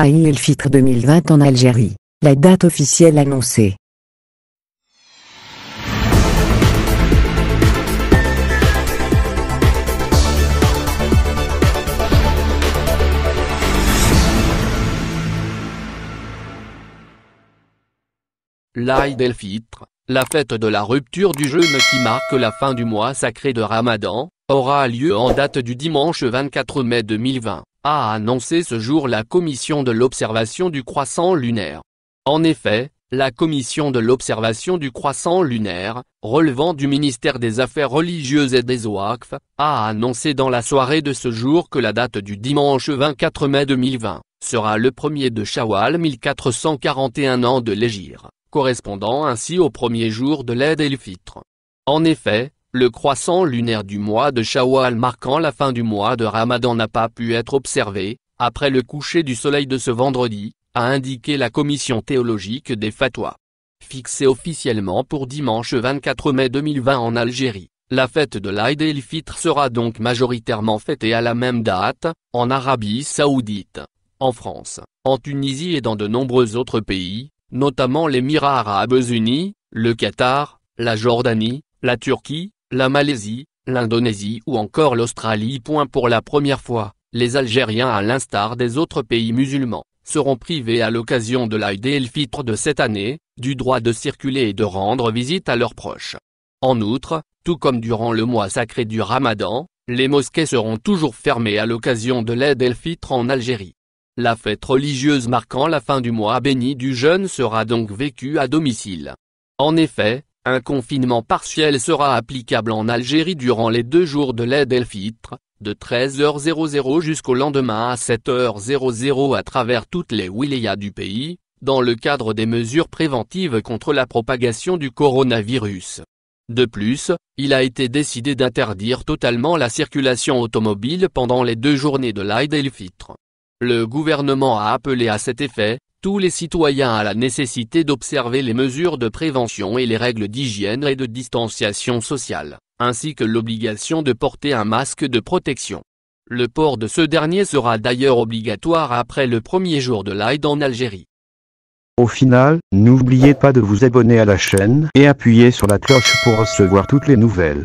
Aïd el-Fitr 2020 en Algérie. La date officielle annoncée. L'Aïd el-Fitr, la fête de la rupture du jeûne qui marque la fin du mois sacré de Ramadan, aura lieu en date du dimanche 24 mai 2020, a annoncé ce jour la Commission de l'observation du croissant lunaire. En effet, la Commission de l'observation du croissant lunaire, relevant du ministère des Affaires religieuses et des Ouaqf, a annoncé dans la soirée de ce jour que la date du dimanche 24 mai 2020 sera le premier de Shawwal 1441 ans de l'Hégire, correspondant ainsi au premier jour de l'Aïd el-Fitr. En effet, le croissant lunaire du mois de Shawwal marquant la fin du mois de Ramadan n'a pas pu être observé, après le coucher du soleil de ce vendredi, a indiqué la commission théologique des fatwas. Fixée officiellement pour dimanche 24 mai 2020 en Algérie, la fête de l'Aïd el-Fitr sera donc majoritairement fêtée à la même date, en Arabie Saoudite, en France, en Tunisie et dans de nombreux autres pays, notamment les Émirats Arabes Unis, le Qatar, la Jordanie, la Turquie, la Malaisie, l'Indonésie ou encore l'Australie. Pour la première fois, les Algériens à l'instar des autres pays musulmans, seront privés à l'occasion de l'Aïd el-Fitr de cette année, du droit de circuler et de rendre visite à leurs proches. En outre, tout comme durant le mois sacré du Ramadan, les mosquées seront toujours fermées à l'occasion de l'Aïd el-Fitr en Algérie. La fête religieuse marquant la fin du mois béni du jeûne sera donc vécue à domicile. En effet, un confinement partiel sera applicable en Algérie durant les 2 jours de l'Aïd el-Fitr, de 13h00 jusqu'au lendemain à 7h00 à travers toutes les wilayas du pays, dans le cadre des mesures préventives contre la propagation du coronavirus. De plus, il a été décidé d'interdire totalement la circulation automobile pendant les 2 journées de l'Aïd el-Fitr. Le gouvernement a appelé à cet effet tous les citoyens à la nécessité d'observer les mesures de prévention et les règles d'hygiène et de distanciation sociale, ainsi que l'obligation de porter un masque de protection. Le port de ce dernier sera d'ailleurs obligatoire après le premier jour de l'Aïd en Algérie. Au final, n'oubliez pas de vous abonner à la chaîne et appuyer sur la cloche pour recevoir toutes les nouvelles.